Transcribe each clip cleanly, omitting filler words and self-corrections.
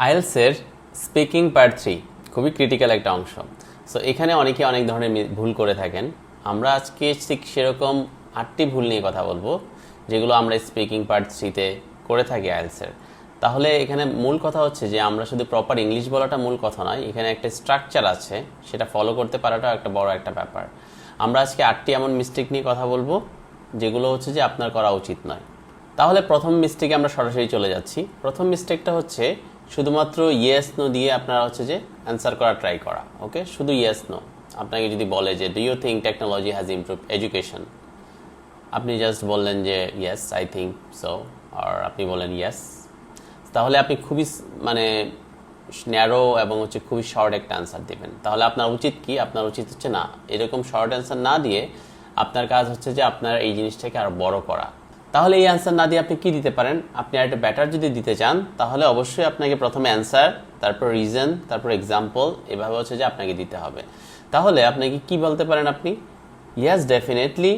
IELTS speaking part 3 খুবই critical একটা অংশ। সো এখানে অনেকে অনেক ধরনের ভুল করে থাকেন। আমরা আজকে ঠিক সেরকম 8টি ভুল নিয়ে কথা বলবো যেগুলো আমরা স্পিকিং পার্ট 3-তে করে থাকি আইএলটিএস। তাহলে এখানে মূল কথা হচ্ছে যে আমরা শুধু প্রপার ইংলিশ বলাটা মূল কথা নয়, এখানে একটা স্ট্রাকচার আছে, সেটা ফলো করতে পারাটাও একটা বড় একটা ব্যাপার। আমরা আজকে 8টি এমন মিস্টেক নিয়ে কথা বলবো যেগুলো হচ্ছে যে আপনার করা উচিত নয়। তাহলে প্রথম মিস্টেকে আমরা সরাসরি চলে যাচ্ছি। প্রথম মিস্টেকটা হচ্ছে শুধুমাত্র ইয়েস নো দিয়ে আপনারা হচ্ছে যে অ্যান্সার করা ট্রাই করা। ওকে, শুধু ইয়েস নো। আপনাকে যদি বলে যে do you think technology has improve education, আপনি জাস্ট বললেন যে ইয়েস আই থিঙ্ক সো, আর আপনি বলেন ইয়েস, তাহলে আপনি খুবই মানে ন্যারো এবং হচ্ছে খুবই শর্ট একটা অ্যান্সার দেবেন। তাহলে আপনার উচিত কি? আপনার উচিত হচ্ছে না, এরকম শর্ট অ্যান্সার না দিয়ে আপনার কাজ হচ্ছে যে আপনার এই জিনিসটাকে আরও বড় করা। তাহলে এই অ্যান্সার না দিয়ে আপনি কি দিতে পারেন? আপনি আর একটা ব্যাটার যদি দিতে চান তাহলে অবশ্যই আপনাকে প্রথমে অ্যান্সার, তারপর রিজন, তারপর এক্সাম্পল, এভাবে হচ্ছে যে আপনাকে দিতে হবে। তাহলে আপনাকে কি বলতে পারেন? আপনি yes definitely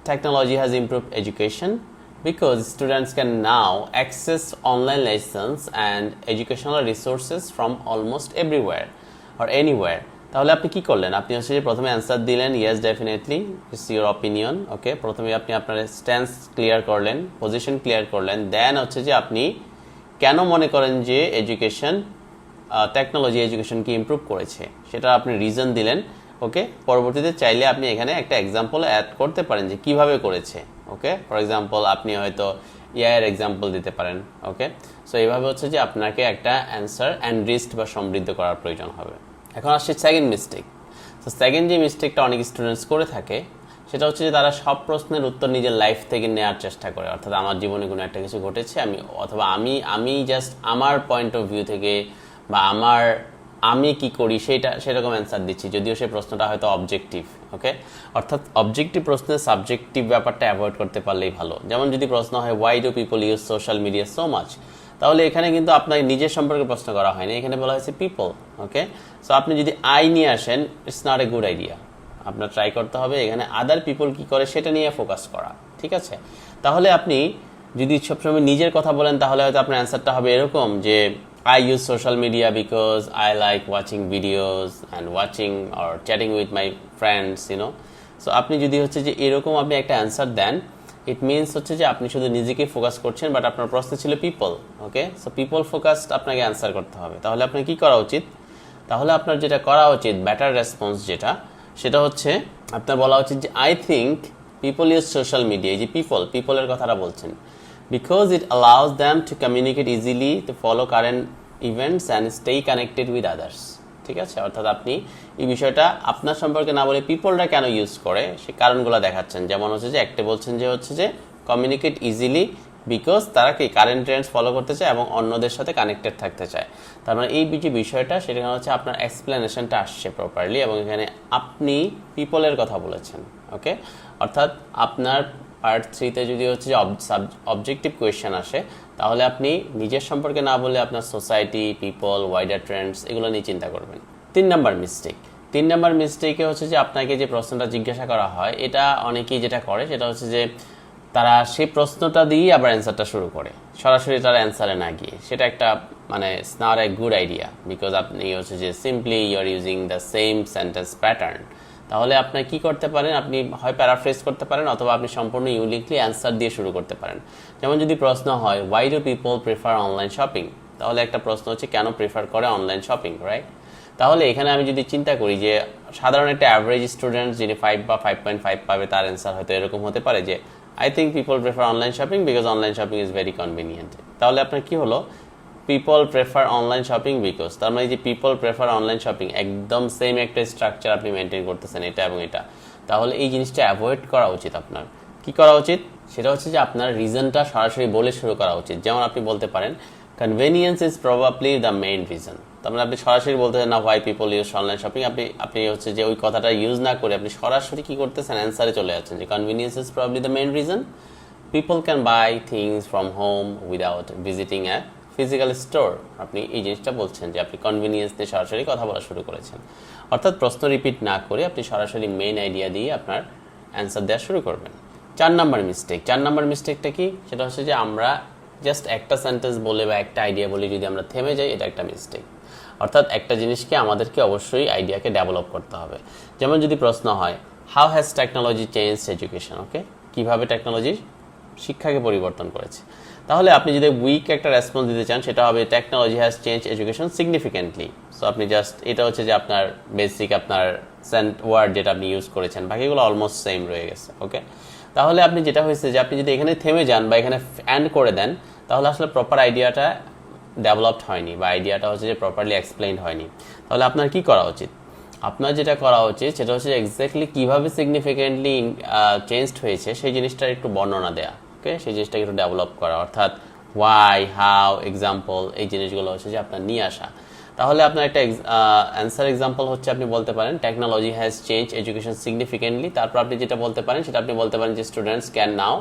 technology has improved education because students can now access online lessons and educational resources from almost everywhere or anywhere. তাহলে আপনি কি করলেন? আপনি হচ্ছে যে প্রথমে অ্যান্সার দিলেন yes definitely, it's your opinion. Okay, প্রথমে আপনি আপনার স্ট্যান্স ক্লিয়ার করলেন, পজিশন ক্লিয়ার করলেন, দেন হচ্ছে যে আপনি কেন মনে করেন যে টেকনোলজি এডুকেশনকে ইমপ্রুভ করেছে সেটা আপনি রিজন দিলেন। ওকে, পরবর্তীতে চাইলে আপনি এখানে একটা এক্সাম্পল অ্যাড করতে পারেন যে কিভাবে করেছে। ওকে, ফর এক্সাম্পল আপনি হয়তো এর এক্সাম্পল দিতে পারেন। ওকে, সো এইভাবে হচ্ছে যে আপনাকে একটা অ্যান্সার এনরিচড বা সমৃদ্ধ করার প্রয়োজন হবে। এখন আসছে সেকেন্ড মিস্টেক। তো সেকেন্ড যে মিস্টেকটা অনেক স্টুডেন্টস করে থাকে সেটা হচ্ছে যে তারা সব প্রশ্নের উত্তর নিজের লাইফ থেকে নেওয়ার চেষ্টা করে। অর্থাৎ আমার জীবনে কোনো একটা কিছু ঘটেছে, আমি জাস্ট আমার পয়েন্ট অফ ভিউ থেকে বা আমি কি করি সেরকম অ্যান্সার দিচ্ছি, যদিও সেই প্রশ্নটা হয়তো অবজেক্টিভ। ওকে, অর্থাৎ অবজেক্টিভ প্রশ্নের সাবজেক্টিভ ব্যাপারটা অ্যাভয়েড করতে পারলেই ভালো। যেমন যদি প্রশ্ন হয় why do people use social media so much, তাহলে এখানে কিন্তু আপনার নিজের সম্পর্কে প্রশ্ন করা হয়নি, এখানে বলা হয়েছে পিপল। ওকে, সো আপনি যদি আই নিয়ে আসেন, it's not a good idea. আপনার ট্রাই করতে হবে এখানে আদার পিপল কি করে সেটা নিয়ে ফোকাস করা। ঠিক আছে, তাহলে আপনি যদি সবসময় নিজের কথা বলেন তাহলে হয়তো আপনার অ্যান্সারটা হবে এরকম যে I use social media because I like watching videos and watching or chatting with my friends, So আপনি যদি হচ্ছে যে এরকম আপনি একটা অ্যান্সার দেন, ইট মিনস হচ্ছে যে আপনি শুধু নিজেকে ফোকাস করছেন, বাট আপনার প্রশ্ন ছিল পিপল। ওকে, সো পিপল ফোকাসড আপনাকে অ্যান্সার করতে হবে। তাহলে আপনার কি করা উচিত? তাহলে আপনার যেটা করা উচিত, বেটার রেসপন্স সেটা হচ্ছে আপনার বলা উচিত যে I think people use social media. এই যে পিপলের কথাটা বলছেন, because it allows them to communicate easily, to follow current events and stay connected with others. ঠিক আছে, অর্থাৎ আপনি এই বিষয়টা আপনার সম্পর্কে না বলে পিপলরা কেন ইউজ করে সেই কারণগুলো দেখাচ্ছেন। যেমন হচ্ছে যে একটা বলছেন যে হচ্ছে যে কমিউনিকেট ইজিলি বিকজ তারা কি কারেন্ট ট্রেন্ডস ফলো করতে চায় এবং অন্যদের সাথে কানেক্টেড থাকতে চায়। তার মানে এই যে বিষয়টা সেটা হচ্ছে আপনার এক্সপ্লেনেশনটা আসছে প্রপারলি এবং এখানে আপনি পিপলের কথা বলেছেন। ওকে, অর্থাৎ আপনার পার্ট 3-তে যদি হচ্ছে যে অবজেক্টিভ কোয়েশ্চেন আসে তাহলে আপনি নিজের সম্পর্কে না বলে আপনার সোসাইটি, পিপল, ওয়াইডার ট্রেন্ডস এগুলো নিয়ে চিন্তা করবেন। 3 নাম্বার মিস্টেকে হচ্ছে যে আপনাকে যে প্রশ্নটা জিজ্ঞাসা করা হয়, এটা অনেকেই যেটা করে সেটা হচ্ছে যে তারা সেই প্রশ্নটা দিয়ে আবার অ্যান্সারটা শুরু করে, সরাসরি তারা অ্যান্সারে না গিয়ে। সেটা একটা মানে it's not a good idea, because আপনি হচ্ছে যে simply you are using the same sentence pattern. তাহলে আপনি কি করতে পারেন? আপনি হয় প্যারাফ্রেজ করতে পারেন অথবা আপনি সম্পূর্ণ ইউনিকলি অ্যান্সার দিয়ে শুরু করতে পারেন। যেমন যদি প্রশ্ন হয় why do people prefer online shopping, তাহলে একটা প্রশ্ন হচ্ছে কেন প্রিফার করে অনলাইন শপিং, রাইট? তাহলে এখানে আমি যদি চিন্তা করি যে সাধারণ একটা অ্যাভারেজ স্টুডেন্ট যিনি 5 বা 5.5 পাবে, তার অ্যান্সার হয়তো এরকম হতে পারে যে I think people prefer online shopping because online shopping is very convenient. তাহলে আপনার কি হলো? People prefer online shopping because, তার মানে যে পিপল প্রেফার অনলাইন শপিং একদম সেম একটা স্ট্রাকচার আপনি মেনটেন করতেছেন, এটা এবং এটা। তাহলে এই জিনিসটা অ্যাভয়েড করা উচিত। আপনার কি করা উচিত সেটা হচ্ছে যে আপনার রিজনটা সরাসরি বলে শুরু করা উচিত। যেমন আপনি বলতে পারেন convenience is probably the main reason. তার মানে আপনি সরাসরি বলতেছেন না why people use online shopping, আপনি হচ্ছে যে ওই কথাটা ইউজ না করে আপনি সরাসরি কি করতেছেন, অ্যান্সারে চলে যাচ্ছেন যে convenience is probably the main reason, people can buy things from home without visiting a physical store. আপনি এই জিনিসটা বলছেন যে আপনি কনভিনিয়েন্স নিয়ে সরাসরি কথা বলা শুরু করেছেন। অর্থাৎ প্রশ্ন রিপিট না করে আপনি সরাসরি মেইন আইডিয়া দিয়ে আপনার অ্যান্সার দেওয়া শুরু করবেন। 4 নাম্বার মিস্টেকটা কি? সেটা হচ্ছে যে আমরা জাস্ট একটা সেন্টেন্স বলে বা একটা আইডিয়া বলে যদি আমরা থেমে যাই, এটা একটা মিস্টেক। অর্থাৎ একটা জিনিসকে আমাদেরকে অবশ্যই আইডিয়াকে ডেভেলপ করতে হবে। যেমন যদি প্রশ্ন হয় how has technology change education, okay, কীভাবে টেকনোলজি শিক্ষাকে পরিবর্তন করেছে, তাহলে আপনি যদি উইক একটা রেসপন্স দিতে চান সেটা হবে technology has change education significantly. So আপনি জাস্ট এটা হচ্ছে যে আপনার বেসিক আপনার ওয়ার্ড যেটা আপনি ইউজ করেছেন, বাকিগুলো অলমোস্ট সেম রয়ে গেছে, ওকে। তাহলে আপনি যেটা হয়েছে যে আপনি যদি এখানে থেমে যান বা এখানে এন্ড করে দেন, তাহলে আসলে প্রপার আইডিয়াটা ডেভেলপড হয়নি বা আইডিয়াটা হচ্ছে যে প্রপারলি এক্সপ্লেইন হয়নি। তাহলে আপনার কি করা উচিত? আপনার যেটা করা উচিত সেটা হচ্ছে এক্স্যাক্টলি কীভাবে সিগনিফিকেন্টলি চেঞ্জড হয়েছে সেই জিনিসটার একটু বর্ণনা দেয়া, ওকে, সেই জিনিসটাকে একটু ডেভেলপ করা, অর্থাৎ ওয়াই, হাউ, এক্সাম্পল, এই জিনিসগুলো হচ্ছে যে আপনার নিয়ে আসা। তাহলে আপনার একটা অ্যান্সার এক্সাম্পল হচ্ছে আপনি বলতে পারেন technology has change education significantly. তারপর আপনি যেটা বলতে পারেন সেটা আপনি বলতে পারেন যে students can now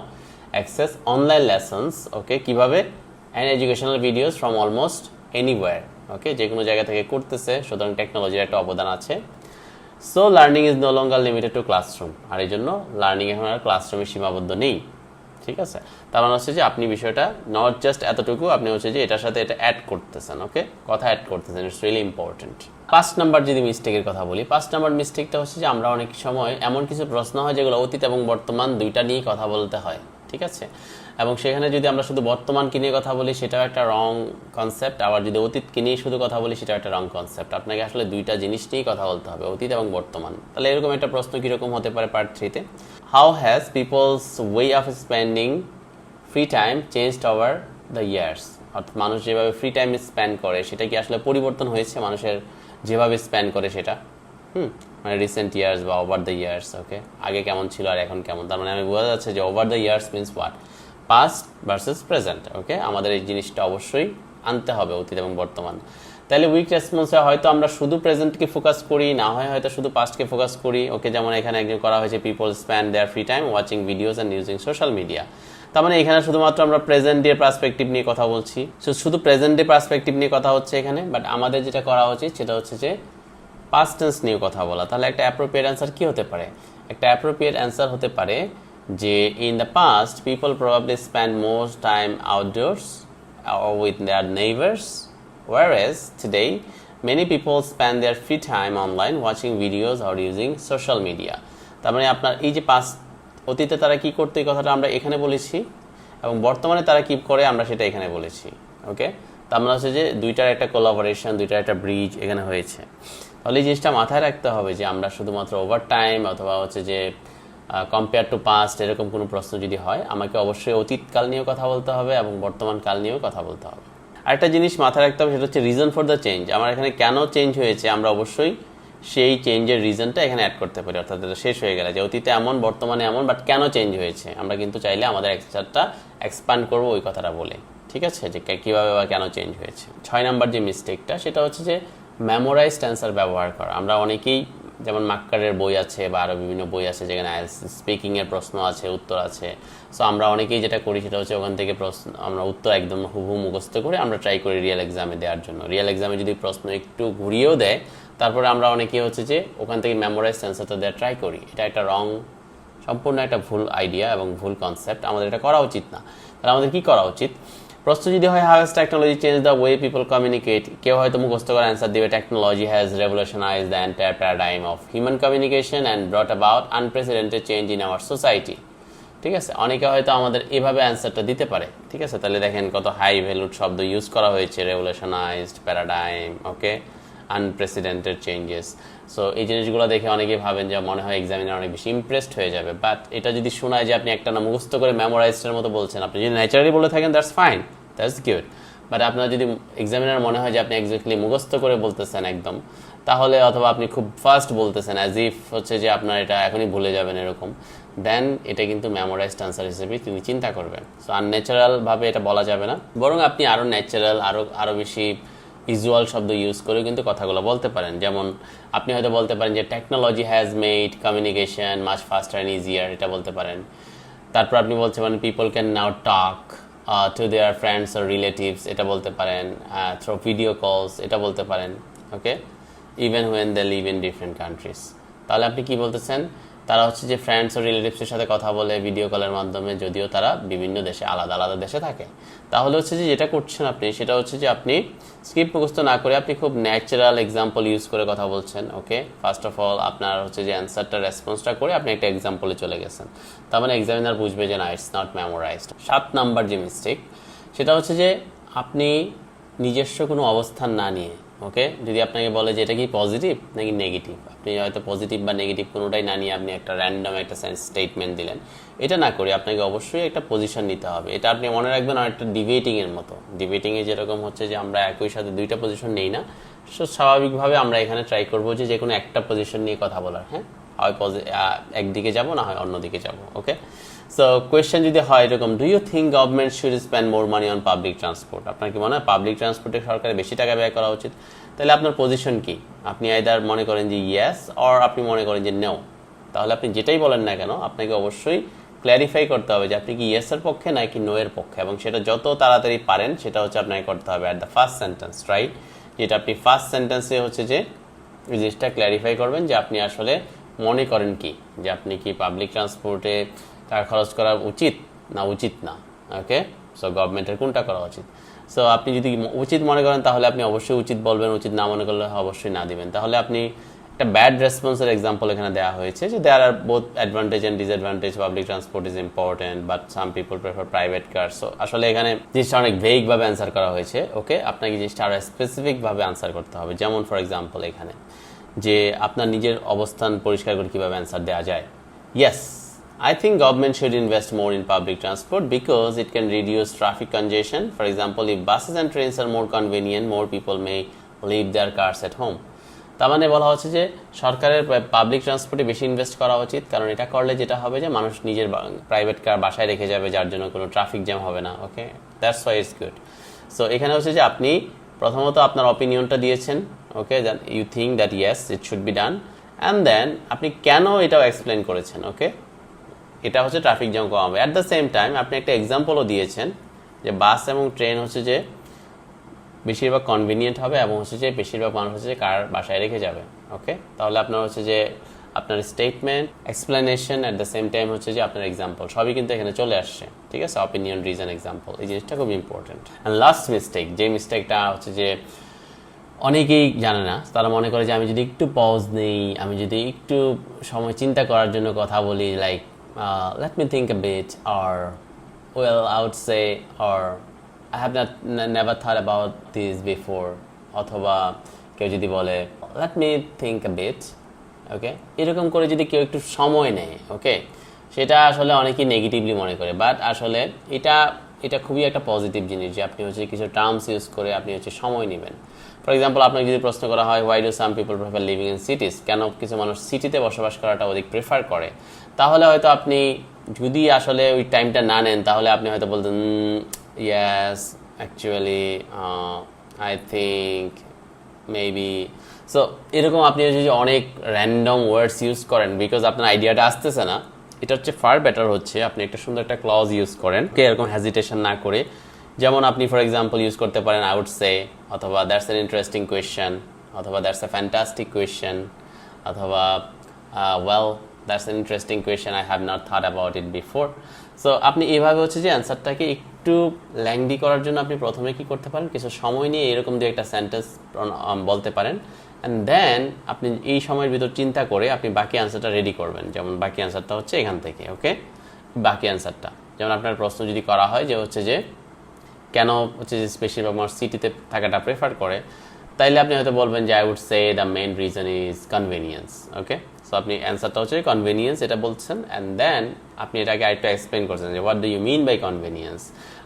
access online lessons, okay, কীভাবে, and educational videos from almost anywhere, okay, যে কোনো জায়গা থেকে করতেছে, সুতরাং টেকনোলজির একটা অবদান আছে। So learning is no longer limited to classroom, আর এই জন্য লার্নিং এখন আর ক্লাসরুমে সীমাবদ্ধ নেই, ঠিক আছে। তার মানে হচ্ছে যে আপনি বিষয়টা নট জাস্ট এতটুকু, আপনি হচ্ছে যে এটার সাথে এটা অ্যাড করতেছেন, ওকে, কথা অ্যাড করতেছেন, ইটস রিয়েলি ইম্পর্টেন্ট। 5 নাম্বার যদি মিস্টেকের কথা বলি, 5 নাম্বার মিস্টেকটা হচ্ছে যে আমরা অনেক সময় এমন কিছু প্রশ্ন হয় যেগুলো অতীত এবং বর্তমান দুইটা নিয়েই কথা বলতে হয়, ঠিক আছে, এবং সেখানে যদি আমরা শুধু বর্তমানকে নিয়ে কথা বলি সেটাও একটা রং কনসেপ্ট, আবার যদি অতীতকে নিয়ে শুধু কথা বলি সেটাও একটা রং কনসেপ্ট। আপনাকে আসলে দুইটা জিনিস নিয়েই কথা বলতে হবে, অতীত এবং বর্তমান। তাহলে এরকম একটা প্রশ্ন কীরকম হতে পারে পার্ট 3-তে, how has people's way of spending free time changed over the years, অর্থাৎ মানুষ যেভাবে ফ্রি টাইম স্পেন্ড করে সেটা কি আসলে পরিবর্তন হয়েছে মানুষের যেভাবে স্পেন্ড করে সেটা, মানে রিসেন্ট ইয়ার্স বা ওভার দ্য ইয়ার্স, ওকে, আগে কেমন ছিল আর এখন কেমন। তার মানে আমি বোঝা যাচ্ছে যে over the years means what, past versus present, okay, আমাদের এই জিনিসটা অবশ্যই আনতে হবে, অতীত এবং বর্তমান। তাহলে উইক রেসপন্সে হয়তো আমরা শুধু প্রেজেন্টকে ফোকাস করি, না হয় হয়তো শুধু পাস্টকে ফোকাস করি, ওকে, যেমন এখানে একজন করা হয়েছে people spend there free time watching videos and using social media. তার মানে এখানে শুধুমাত্র আমরা প্রেজেন্ট ডে পার্সপেক্টিভ নিয়ে কথা বলছি, শুধু প্রেজেন্ট ডে পার্সপেক্টিভ নিয়ে কথা হচ্ছে এখানে, বাট আমাদের যেটা করা উচিত সেটা হচ্ছে যে পাস্ট টেন্স নিয়ে কথা বলা। তাহলে একটা অ্যাপ্রোপ্রিয়েট অ্যান্সার কি হতে পারে? একটা অ্যাপ্রোপ্রিয়েট অ্যান্সার হতে পারে যে in the past people probably spend more time outdoors with their neighbours, whereas today many people spend their free time online watching videos or using social media. তার মানে আপনার এই যে পাস্ট, অতীতে তারা কি করতো এই কথাটা আমরা এখানে বলেছি, এবং বর্তমানে তারা কি করে আমরা সেটা এখানে বলেছি, ওকে। তার মানে হচ্ছে যে দুইটার একটা কোলাবোরেশন, দুইটার একটা ব্রিজ এখানে হয়েছে। তাহলে এই জিনিসটা মাথায় রাখতে হবে যে আমরা শুধুমাত্র ওভার টাইম অথবা হচ্ছে যে কম্পেয়ার টু পাস্ট এরকম কোনো প্রশ্ন যদি হয়, আমাকে অবশ্যই অতীতকাল নিয়েও কথা বলতে হবে এবং বর্তমান কাল নিয়েও কথা বলতে হবে। আরেকটা জিনিস মাথায় রাখতে হবে সেটা হচ্ছে রিজন ফর দ্য চেঞ্জ। আমার এখানে কেন চেঞ্জ হয়েছে আমরা অবশ্যই সেই চেঞ্জের রিজনটা এখানে অ্যাড করতে পারি, অর্থাৎ এটা শেষ হয়ে গেলে যে অতীতে এমন বর্তমানে এমন, বাট কেন চেঞ্জ হয়েছে আমরা কিন্তু চাইলে আমাদের অ্যান্সারটা এক্সপ্যান্ড করবো ওই কথাটা বলে, ঠিক আছে, যে কীভাবে বা কেন চেঞ্জ হয়েছে। 6 নাম্বার যে মিস্টেকটা সেটা হচ্ছে যে মেমোরাইজড অ্যান্সার ব্যবহার করা। আমরা অনেকেই, যেমন মাক্কারের বই আছে বা আরও বিভিন্ন বই আছে যেখানে স্পিকিংয়ের প্রশ্ন আছে, উত্তর আছে। সো আমরা অনেকেই যেটা করি সেটা হচ্ছে ওখান থেকে প্রশ্ন আমরা উত্তর একদম হুবহু মুখস্থ করে আমরা ট্রাই করি রিয়েল এক্সামে দেওয়ার জন্য। রিয়েল এক্সামে যদি প্রশ্ন একটু ঘুরিয়েও দেয় তারপরে আমরা অনেকেই হচ্ছে যে ওখান থেকে মেমোরাইজ অ্যান্সারটা দেওয়ার ট্রাই করি। এটা একটা রং, সম্পূর্ণ একটা ভুল আইডিয়া এবং ভুল কনসেপ্ট, আমাদের এটা করা উচিত না। তাহলে আমাদের কি করা উচিত? প্রশ্ন যদি হয় how has technology change the way people communicate, কেউ হয়তো মুখস্থ করে অ্যান্সার দিবে technology has রেভলিউশনাইজ the entire paradigm of human communication and brought about unprecedented change in our society, ঠিক আছে। অনেকে হয়তো আমাদের এভাবে অ্যান্সারটা দিতে পারে, ঠিক আছে। তাহলে দেখেন কত হাই ভ্যালুড শব্দ ইউজ করা হয়েছে, রেভলিউশনাইজড, প্যারাডাইম, ওকে, আনপ্রেসিডেন্টেড চেঞ্জেস। সো এই জিনিসগুলো দেখে অনেকে ভাবেন যে মনে হয় এক্সামিনার অনেক বেশি ইমপ্রেসড হয়ে যাবে, বাট এটা যদি শোনায় যে আপনি একটা না মুখস্থ করে মেমোরাইজডের মতো বলছেন, আপনি যদি ন্যাচারালি বলে থাকেন that's fine, that's good, but আপনার যদি এক্সামিনার মনে হয় যে আপনি এক্স্যাক্টলি মুখস্থ করে বলতেছেন একদম, তাহলে অথবা আপনি খুব ফাস্ট বলতেছেন অ্যাজ ইফ হচ্ছে যে আপনার এটা এখনই ভুলে যাবেন এরকম, দেন এটা কিন্তু মেমোরাইজড আনসার হিসেবে তিনি চিন্তা করবেন। সো আনন্যাচারালভাবে এটা বলা যাবে না, বরং আপনি আরও ন্যাচারাল, আরও বেশি ভিজুয়াল শব্দ ইউজ করে কিন্তু কথাগুলো বলতে পারেন। যেমন আপনি হয়তো বলতে পারেন যে technology has made communication much faster and easier, এটা বলতে পারেন। তারপর আপনি বলতে পারেন people can now talk to their friends or relatives, এটা বলতে পারেন। থ্রু ভিডিও কলস, এটা বলতে পারেন, okay, even when they live in different countries. তাহলে আপনি কি বলতেছেন? তারা হচ্ছে যে ফ্রেন্ডস ও রিলেটিভসের সাথে কথা বলে ভিডিও কলের মাধ্যমে, যদিও তারা বিভিন্ন দেশে আলাদা আলাদা দেশে থাকে। তাহলে হচ্ছে যে যেটা করছেন আপনি সেটা হচ্ছে যে আপনি স্ক্রিপ্ট মুখস্থ না করে আপনি খুব ন্যাচারাল এক্সাম্পল ইউজ করে কথা বলছেন। ওকে, ফার্স্ট অফ অল আপনার হচ্ছে যে অ্যান্সারটা রেসপন্সটা করে আপনি একটা এক্সাম্পলে চলে গেছেন, তার মানে এক্সামিনার বুঝবে যে না, ইটস নট মেমোরাইজড। 7 নাম্বার যে মিস্টেক সেটা হচ্ছে যে আপনি নিজস্ব কোনো অবস্থান না নিয়ে, ওকে, যদি আপনাকে বলে যে এটা কি পজিটিভ নাকি নেগেটিভ, আপনি হয়তো পজিটিভ বা নেগেটিভ কোনোটাই না নিয়ে আপনি একটা র্যান্ডম একটা স্টেটমেন্ট দিলেন, এটা না করে আপনাকে অবশ্যই একটা পজিশন নিতে হবে। এটা আপনি মনে রাখবেন অনেকটা ডিবেটিংয়ের মতো। ডিবেটিংয়ে যেরকম হচ্ছে যে আমরা একই সাথে দুইটা পজিশন নেই না, সো স্বাভাবিকভাবে আমরা এখানে ট্রাই করবো যে কোনো একটা পজিশন নিয়ে কথা বলার। হ্যাঁ, হয় একদিকে যাব না হয় অন্যদিকে যাব। ওকে, সো কোয়েশ্চেন যদি হয় এরকম, do you think government should spend more money on public transport, আপনার কি মনে হয় পাবলিক ট্রান্সপোর্টে সরকারের বেশি টাকা ব্যয় করা উচিত? তাহলে আপনার পজিশন কি? আপনি আইদার মনে করেন যে ইয়েস, অর আপনি মনে করেন যে নো। তাহলে আপনি যেটাই বলেন না কেন আপনাকে অবশ্যই ক্ল্যারিফাই করতে হবে যে আপনি কি ইয়েসের পক্ষে নাকি নো এর পক্ষে, এবং সেটা যত তাড়াতাড়ি পারেন সেটা হচ্ছে আপনাকে করতে হবে at the first sentence, right? যেটা আপনি ফার্স্ট সেন্টেন্সে হচ্ছে যে এই জিনিসটা ক্ল্যারিফাই করবেন যে আপনি আসলে মনে করেন কি, যে আপনি কি পাবলিক ট্রান্সপোর্টে টাকা খরচ করা উচিত না উচিত না। ওকে, সো গভর্নমেন্টের কোনটা করা উচিত। সো আপনি যদি উচিত মনে করেন তাহলে আপনি অবশ্যই উচিত বলবেন, উচিত না মনে করলে অবশ্যই না দিবেন। তাহলে আপনি একটা ব্যাড রেসপন্সের এক্সাম্পল এখানে দেওয়া হয়েছে যে there are both advantage and disadvantage, public transport is important but some people prefer private car. So আসলে এখানে জিনিসটা অনেক ভেগভাবে অ্যান্সার করা হয়েছে। ওকে, আপনাকে জিনিসটা আরও স্পেসিফিকভাবে আনসার করতে হবে। যেমন ফর এক্সাম্পল এখানে যে আপনার নিজের অবস্থান পরিষ্কার করে কীভাবে অ্যান্সার দেওয়া যায়। Yes, I think government should invest more in public transport because it can reduce traffic congestion. For example, if buses and trains are more convenient, more people may leave their cars at home. তার মানে বলা হচ্ছে যে সরকারের public ট্রান্সপোর্টে বেশি invest করা উচিত, কারণ এটা করলে যেটা হবে যে মানুষ নিজের প্রাইভেট কার বাসায় রেখে যাবে, যার জন্য কোনো ট্রাফিক জ্যাম হবে না। Okay, that's why it's good. So এখানে হচ্ছে যে আপনি প্রথমত আপনার অপিনিয়নটা দিয়েছেন। Okay, you think that yes it should be done, and then আপনি কেন এটাও এক্সপ্লেন করেছেন। ওকে, এটা হচ্ছে ট্রাফিক জ্যাম কমাবে। অ্যাট দ্য সেম টাইম আপনি একটা এক্সাম্পলও দিয়েছেন যে বাস এবং ট্রেন হচ্ছে যে বেশিরভাগ কনভিনিয়েন্ট হবে এবং হচ্ছে যে বেশিরভাগ মানুষ হচ্ছে যে কার বাসায় রেখে যাবে। ওকে, তাহলে আপনার হচ্ছে যে আপনার statement, explanation, at the same time হচ্ছে যে আপনার এক্সাম্পল সবই কিন্তু এখানে চলে আসছে। ঠিক আছে, অপিনিয়ন, রিজন, এক্সাম্পল, এই জিনিসটা খুব ইম্পর্টেন্ট। অ্যান্ড লাস্ট মিস্টেক, যে মিস্টেকটা হচ্ছে যে অনেকেই জানে না, তারা মনে করে যে আমি যদি একটু পজ নেই, আমি যদি একটু সময় চিন্তা করার জন্য কথা বলি, like let me think a bit, or well I would say, or I have never thought about this before, অথবা কেউ যদি বলে let me think a bit, ওকে, এরকম করে যদি কেউ একটু সময় নেয়, ওকে, সেটা আসলে অনেকেই নেগেটিভলি মনে করে, বাট আসলে এটা খুবই একটা পজিটিভ জিনিস যে আপনি হচ্ছে কিছু টার্মস ইউজ করে আপনি হচ্ছে সময় নেবেন। ফর এক্সাম্পল, আপনাকে যদি প্রশ্ন করা হয় why do some people prefer living in সিটিজ, কেন কিছু মানুষ সিটিতে বসবাস করাটা অধিক প্রেফার করে, তাহলে হয়তো আপনি যদি আসলে ওই টাইমটা না নেন তাহলে আপনি হয়তো বলতেন yes actually I think maybe. So এরকম আপনি যদি অনেক র্যান্ডম ওয়ার্ডস ইউজ করেন বিকজ আপনার আইডিয়াটা আসতেছে না, এটা হচ্ছে ফার বেটার হচ্ছে আপনি একটা সুন্দর একটা ক্লজ ইউজ করেন, এরকম হেজিটেশন না করে। যেমন আপনি ফর এক্সাম্পল ইউজ করতে পারেন আই উড সে, অথবা দ্যাটস অ্যান ইন্টারেস্টিং কোয়েশ্চেন, অথবা দ্যাটস আ ফ্যান্টাস্টিক কোয়েশ্চেন, অথবা well that's an interesting question, I have not thought about it before. So আপনি এইভাবে হচ্ছে যে অ্যান্সারটাকে একটু ল্যাংদি করার জন্য আপনি প্রথমে কি করতে পারেন, কিছু সময় নিয়ে এরকম দিয়ে একটা সেন্টেন্স বলতে পারেন, অ্যান্ড দেন আপনি এই সময়ের ভিতর চিন্তা করে আপনি বাকি অ্যান্সারটা রেডি করবেন। যেমন বাকি অ্যান্সারটা হচ্ছে এখান থেকে। ওকে, বাকি অ্যান্সারটা যেমন আপনার প্রশ্ন যদি করা হয় যে হচ্ছে যে কেন হচ্ছে যে বেশিরভাগ মানুষ সিটিতে থাকাটা প্রেফার করে, তাইলে আপনি হয়তো বলবেন যে I would say the main reason is convenience. Okay, so আপনি অ্যান্সারটা হচ্ছে কনভেনিয়েন্স এটা বলছেন, অ্যান্ড দেন আপনি এটাকে আরেকটু এক্সপ্লেন করছেন যে what do you mean by convenience.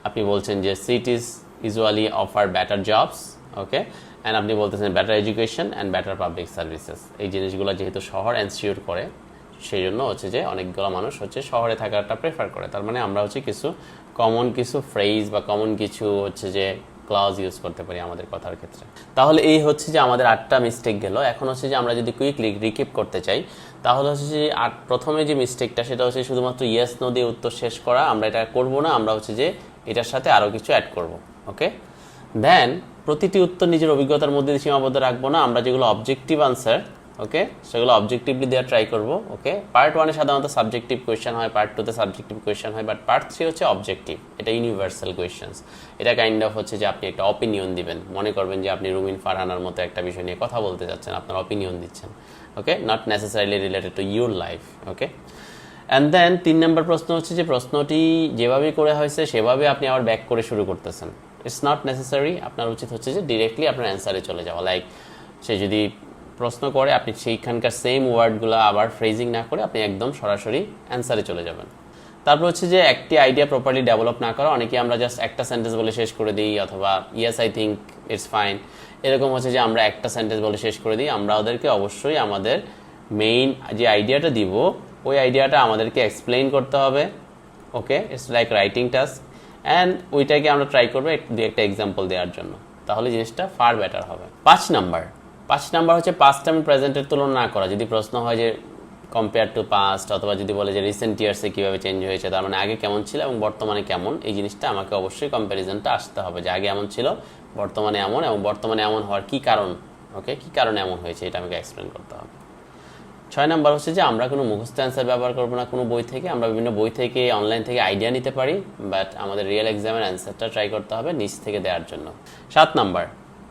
আপনি বলছেন যে cities usually offer better jobs, okay, and আপনি বলতেছেন better education and better public services. এই জিনিসগুলো যেহেতু শহর এনশিওর করে সেই জন্য হচ্ছে যে অনেকগুলো মানুষ হচ্ছে শহরে থাকাটা প্রেফার করে। তার মানে আমরা হচ্ছে কিছু কমন কিছু ফ্রেজ বা কমন কিছু হচ্ছে যে ক্লজ ইউজ করতে পারি আমাদের কথার ক্ষেত্রে। তাহলে এই হচ্ছে যে আমাদের 8টা মিস্টেক গেল। এখন হচ্ছে যে আমরা যদি কুইকলি রিকিপ করতে চাই তাহলে হচ্ছে যে প্রথমে যে মিস্টেকটা সেটা হচ্ছে শুধুমাত্র ইয়েস নো দিয়ে উত্তর শেষ করা। আমরা এটা করব না, আমরা হচ্ছে যে এটার সাথে আরও কিছু অ্যাড করব। ওকে, দেন প্রতিটি উত্তর নিজের অভিজ্ঞতার মধ্যে সীমাবদ্ধ রাখবো না। আমরা যেগুলো অবজেক্টিভ আনসার ওকে, সেগুলো অবজেক্টিভলি দেওয়ার ট্রাই করবো। ওকে, পার্ট 1-এ সাধারণত সাবজেক্টিভ কোয়েশ্চেন হয়, পার্ট 2-তে সাবজেক্টিভ কোয়েশ্চেন হয়, বাট পার্ট 3 হচ্ছে অবজেক্টিভ। এটা ইউনিভার্সাল কোয়েশ্চেন্স। এটা কাইন্ড অফ হচ্ছে যে আপনি একটা অপিনিয়ন দিবেন, মনে করবেন যে আপনি রুমিন ফারহানার মতো একটা বিষয় নিয়ে কথা বলতে যাচ্ছেন, আপনার অপিনিয়ন দিচ্ছেন। Okay, not necessarily related to your life. Okay, and then 3 number প্রশ্ন হচ্ছে যে প্রশ্নটি যেভাবে করে হয়েছে সেভাবে আপনি আবার ব্যাক করে শুরু করতেছেন। It's not necessary. আপনার উচিত হচ্ছে যে ডিরেক্টলি আপনার অ্যান্সারে চলে যাওয়া। লাইক সে যদি প্রশ্ন করে আপনি সেইখানকার সেম ওয়ার্ডগুলো আবার ফ্রেজিং না করে আপনি একদম সরাসরি অ্যান্সারে চলে যাবেন। তারপর হচ্ছে যে একটি আইডিয়া প্রপারলি ডেভেলপ না করা। অনেকে আমরা জাস্ট একটা সেন্টেন্স বলে শেষ করে দিই, অথবা yes I think, it's fine, এরকম হচ্ছে যে আমরা একটা সেন্টেন্স বলে শেষ করে দিই। আমরা ওদেরকে অবশ্যই আমাদের মেইন যে আইডিয়াটা দিব ওই আইডিয়াটা আমাদেরকে এক্সপ্লেইন করতে হবে। Okay, it's like writing task, and ওইটাকে আমরা ট্রাই করবো দু একটা এক্সাম্পল দেওয়ার জন্য, তাহলে জিনিসটা ফার বেটার হবে। 5 নাম্বার হচ্ছে পাস্ট এবং প্রেজেন্টের তুলনা না করা। যদি প্রশ্ন হয় যে কম্পেয়ার টু পাস্ট, অথবা যদি বলে যে রিসেন্ট ইয়ার্সে কীভাবে চেঞ্জ হয়েছে, তার মানে আগে কেমন ছিল এবং বর্তমানে কেমন, এই জিনিসটা আমাকে অবশ্যই কম্প্যারিজনটা আসতে হবে যে আগে এমন ছিল, বর্তমানে এমন, এবং বর্তমানে এমন হওয়ার কী কারণ। ওকে, কী কারণে এমন হয়েছে এটা আমাকে এক্সপ্লেন করতে হবে। 6 নাম্বার হচ্ছে যে আমরা কোনো মুখস্থ অ্যান্সার ব্যবহার করবো না কোনো বই থেকে। আমরা বিভিন্ন বই থেকে, অনলাইন থেকে আইডিয়া নিতে পারি, বাট আমাদের রিয়েল এক্সামের অ্যান্সারটা ট্রাই করতে হবে নিজ থেকে দেওয়ার জন্য। 7 নাম্বার,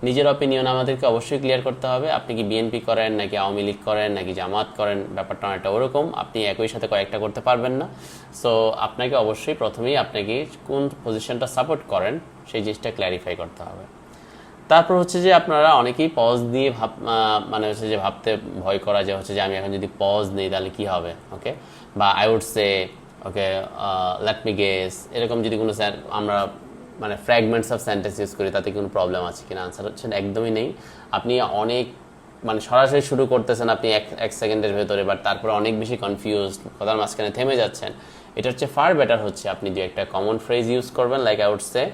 নিজের অপিনিয়ন আমাদেরকে অবশ্যই ক্লিয়ার করতে হবে। আপনি কি বিএনপি করেন, নাকি আওয়ামী লীগ করেন, নাকি জামাত করেন, ব্যাপারটা অনেকটা ওরকম। আপনি একই সাথে কয়েকটা করতে পারবেন না। সো আপনাকে অবশ্যই প্রথমেই আপনাকে কোন পজিশনটা সাপোর্ট করেন সেই জিনিসটা ক্ল্যারিফাই করতে হবে। তারপর হচ্ছে যে আপনারা অনেকেই পজ দিয়ে মানে হচ্ছে যে ভাবতে ভয় করা যে হচ্ছে যে আমি এখন যদি পজ নেই তাহলে কি হবে। ওকে, বা I would say, okay, let me guess, এরকম যদি কোনো আমরা মানে ফ্র্যাগমেন্টস অফ সেন্টেন্স ইউজ করি তাতে কোনো প্রবলেম আছে কিনা, আনসার হচ্ছে একদমই নেই। আপনি অনেক মানে সরাসরি শুরু করতেছেন আপনি এক সেকেন্ডের ভেতরে, বাট তারপরে অনেক বেশি কনফিউজড, কথার মাঝখানে থেমে যাচ্ছেন। এটা হচ্ছে ফার বেটার হচ্ছে আপনি যে একটা কমন ফ্রেজ ইউজ করবেন, লাইক আই উড সে,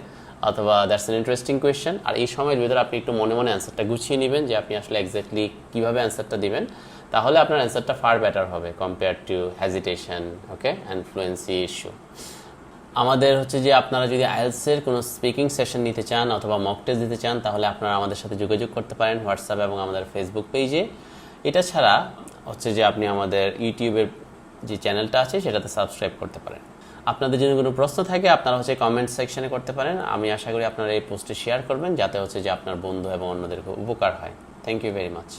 অথবা দ্যাটস অ্যান ইন্টারেস্টিং কোয়েশ্চেন। আর এই সময়ের ভিতরে আপনি একটু মনে মনে অ্যান্সারটা গুছিয়ে নেবেন যে আপনি আসলে এক্স্যাক্টলি কীভাবে অ্যান্সারটা দিবেন, তাহলে আপনার অ্যান্সারটা ফার বেটার হবে compare to hesitation. Okay, and fluency issue. আমাদের হচ্ছে যে আপনারা যদি আইএলটিএস-এর কোনো স্পিকিং সেশন নিতে চান অথবা মক টেস্ট দিতে চান, তাহলে আপনারা আমাদের সাথে যোগাযোগ করতে পারেন হোয়াটসঅ্যাপ এবং আমাদের ফেসবুক পেজে। এটা ছাড়া হচ্ছে যে আপনি আমাদের ইউটিউবের যে চ্যানেলটা আছে সেটাতে সাবস্ক্রাইব করতে পারেন। আপনাদের যদি কোনো প্রশ্ন থাকে আপনারা হচ্ছে কমেন্ট সেকশনে করতে পারেন। আমি আশা করি আপনারা এই পোস্টটি শেয়ার করবেন যাতে হচ্ছে যে আপনার বন্ধু এবং অন্যদের উপকার হয়। Thank you very much.